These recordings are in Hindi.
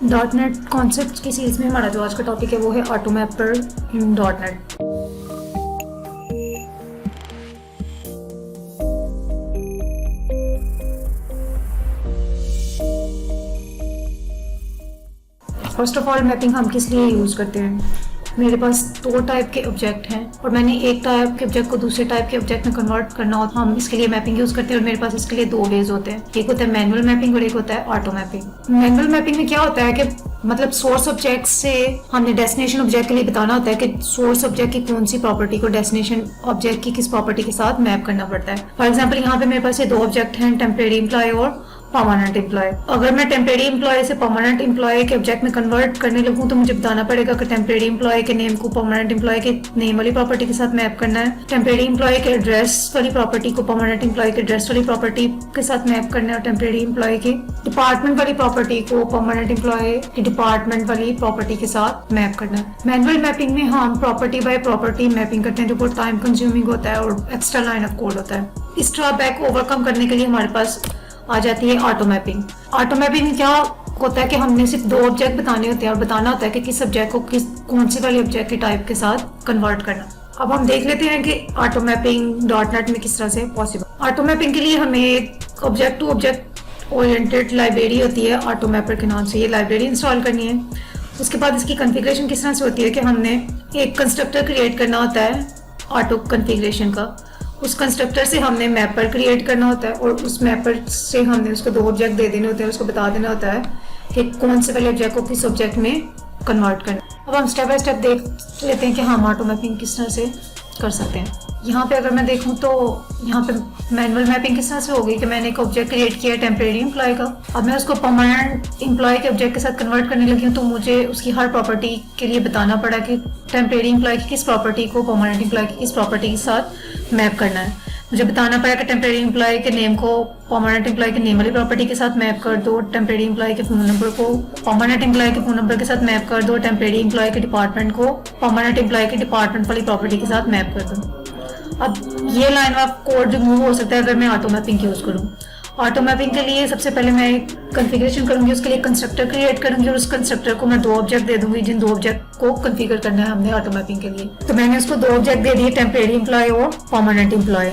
डॉट नेट कॉन्सेप्ट की सीरीज में हमारा जो आज का टॉपिक है वो है AutoMapper in dot net. First of all mapping हम किस लिए यूज़ करते हैं। मेरे पास दो टाइप के ऑब्जेक्ट हैं और मैंने एक टाइप के ऑब्जेक्ट को दूसरे टाइप के ऑब्जेक्ट में कन्वर्ट करना होता है, हम इसके लिए मैपिंग यूज़ करते हैं। और मेरे पास इसके लिए दो वेज होते हैं, एक होता है मैनुअल मैपिंग और एक होता है ऑटो मैपिंग। मैनुअल मैपिंग में क्या होता है कि मतलब सोर्स ऑब्जेक्ट से हमने डेस्टिनेशन ऑब्जेक्ट के लिए बताना होता है कि सोर्स ऑब्जेक्ट की कौन सी प्रॉपर्टी को डेस्टिनेशन ऑब्जेक्ट की किस प्रॉपर्टी के साथ मैप करना पड़ता है। फॉर एग्जाम्पल यहाँ पे मेरे पास ये दो ऑब्जेक्ट हैं, टेम्परेरी एम्प्लॉय और परमानेंट एम्प्लॉय। अगर मैं टेम्परेरी एम्प्लॉय से परमानेंट एम्प्लॉय के ऑब्जेक्ट में कन्वर्ट करने लगूँ तो मुझे बताना पड़ेगा कि टेम्परेरी एम्प्लॉय के नेम को परमानेंट एम्प्लॉय के नेम वाली प्रॉपर्टी के साथ मैप करना है, टेम्परेरी एम्प्लॉय के एड्रेस वाली प्रॉपर्टी को परमानेंट एम्प्लॉय के एड्रेस वाली प्रॉपर्टी के साथ मैप करना है, और टेम्परेरी एम्प्लॉय के डिपार्टमेंट वाली प्रॉपर्टी को परमानेंट एम्प्लॉय के डिपार्टमेंट वाली प्रॉपर्टी के साथ मैप करना है। मैनुअल मैपिंग में हम प्रॉपर्टी बाय प्रॉपर्टी मैपिंग करते हैं जो बहुत टाइम कंज्यूमिंग होता है और एक्स्ट्रा लाइन ऑफ कोड होता है। इस ड्रॉबैक को ओवरकम करने के लिए हमारे पास आ जाती है ऑटो मैपिंग। ऑटो मैपिंग में क्या होता है कि हमने सिर्फ दो ऑब्जेक्ट बताने होते हैं और बताना होता है कि किस ऑब्जेक्ट को किस कौन सी वाली ऑब्जेक्ट के टाइप के साथ कन्वर्ट करना। अब हम देख लेते हैं कि ऑटो मैपिंग डॉट नेट में किस तरह से पॉसिबल। ऑटो मैपिंग के लिए हमें एक object to object oriented library होती है ऑटो मैपर के नाम से, ये लाइब्रेरी इंस्टॉल करनी है। उसके बाद इसकी कॉन्फ़िगरेशन किस तरह से होती है कि हमने एक कंस्ट्रक्टर क्रिएट करना होता है ऑटो कॉन्फ़िगरेशन का, उस कंस्ट्रक्टर से हमने मैपर क्रिएट करना होता है और उस मैपर से हमने उसको दो ऑब्जेक्ट दे देने होते हैं, उसको बता देना होता है कि कौन से वाले ऑब्जेक्ट को किस ऑब्जेक्ट में कन्वर्ट करना। अब हम स्टेप बाय स्टेप देख लेते हैं कि हम ऑटो मैपिंग किस तरह से कर सकते हैं। यहाँ पे अगर मैं देखूँ तो यहाँ पे मैनुअल मैपिंग किस तरह से होगी कि मैंने एक ऑब्जेक्ट क्रिएट किया है टेम्परेरी एम्प्लॉय का, अब मैं उसको परमानेंट एम्प्लॉय के ऑब्जेक्ट के साथ कन्वर्ट करने लगी हूँ तो मुझे उसकी हर प्रॉपर्टी के लिए बताना पड़ा कि टेम्परेरी एम्प्लॉय की किस प्रॉपर्टी को परमानेंट एम्प्लॉय की किस प्रॉपर्टी के साथ मैप करना है। मुझे बताना पड़ा कि टेम्परेरी एम्प्लॉय के नेम को परमानेंट एम्प्लॉय के नेम वाली प्रॉपर्टी के साथ मैप कर दो, टेम्परेरी एम्प्लॉय के फोन नंबर को परमानेंट एम्प्लॉय के फोन नंबर के साथ मैप कर दो, टेम्परेरी एम्प्लॉय के डिपार्टमेंट को परमानेंट एम्प्लॉय के डिपार्टमेंट वाली प्रॉपर्टी के साथ मैप कर दो। अब ये लाइन ऑफ कोड रिमूव हो सकता है अगर मैं ऑटो मैपिंग यूज करूँ। ऑटो मैपिंग के लिए सबसे पहले मैं कॉन्फ़िगरेशन करूंगी, उसके लिए कंस्ट्रक्टर क्रिएट करूंगी और उस कंस्ट्रक्टर को मैं दो ऑब्जेक्ट दे दूंगी जिन दो ऑब्जेक्ट को कॉन्फ़िगर करना है हमने ऑटो मैपिंग के लिए। तो मैंने उसको दो ऑब्जेक्ट दे दिए, टेम्परेरी एम्प्लॉय और परमानेंट एम्प्लॉय।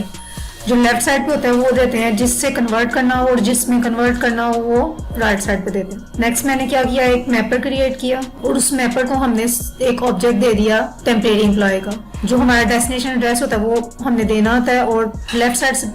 जो लेफ्ट साइड पे होता है वो देते हैं जिससे कन्वर्ट करना हो और जिसमें कन्वर्ट करना हो वो राइट साइड पे देते हैं। नेक्स्ट मैंने क्या किया, एक मैपर क्रिएट किया और उस मैपर को हमने एक ऑब्जेक्ट दे दिया टेम्परेरी एम्प्लॉय का। जो हमारा डेस्टिनेशन एड्रेस होता है वो हमने देना होता है और लेफ्ट साइड से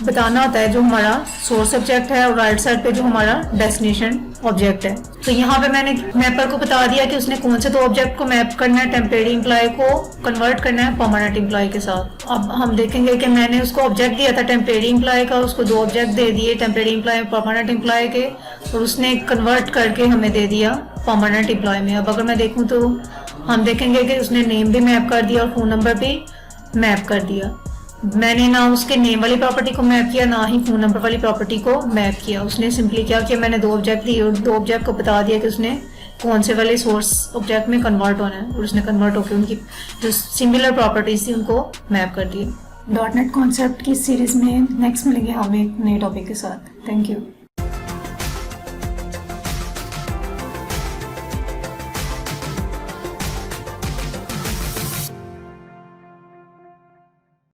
बताना होता है जो हमारा सोर्स ऑब्जेक्ट है और राइट साइड पे जो हमारा डेस्टिनेशन ऑब्जेक्ट है। तो यहाँ पे मैंने मैपर को बता दिया कि उसने कौन से दो ऑब्जेक्ट को मैप करना है, टेम्परेरी एम्प्लॉय को कन्वर्ट करना है परमानेंट एम्प्लॉय के साथ। अब हम देखेंगे कि मैंने उसको ऑब्जेक्ट दिया था टेम्परेरी एम्प्लॉय का, उसको दो ऑब्जेक्ट दे दिए टेम्परेरी एम्प्लॉय परमानेंट एम्प्लॉय के और उसने कन्वर्ट करके हमें दे दिया परमानेंट एम्प्लॉय में। अब अगर मैं देखूँ तो हम देखेंगे कि उसने नेम भी मैप कर दिया और फोन नंबर भी मैप कर दिया। मैंने ना उसके नेम वाली प्रॉपर्टी को मैप किया ना ही फोन नंबर वाली प्रॉपर्टी को मैप किया। उसने सिंपली क्या किया, मैंने दो ऑब्जेक्ट दिए और दो ऑब्जेक्ट को बता दिया कि उसने कौन से वाले सोर्स ऑब्जेक्ट में कन्वर्ट होना है और उसने कन्वर्ट होकर उनकी जो सिमिलर प्रॉपर्टीज थी उनको मैप कर दिया। डॉट नेट कॉन्सेप्ट की सीरीज में नेक्स्ट मिलेंगे हम एक नए टॉपिक के साथ। Thank you.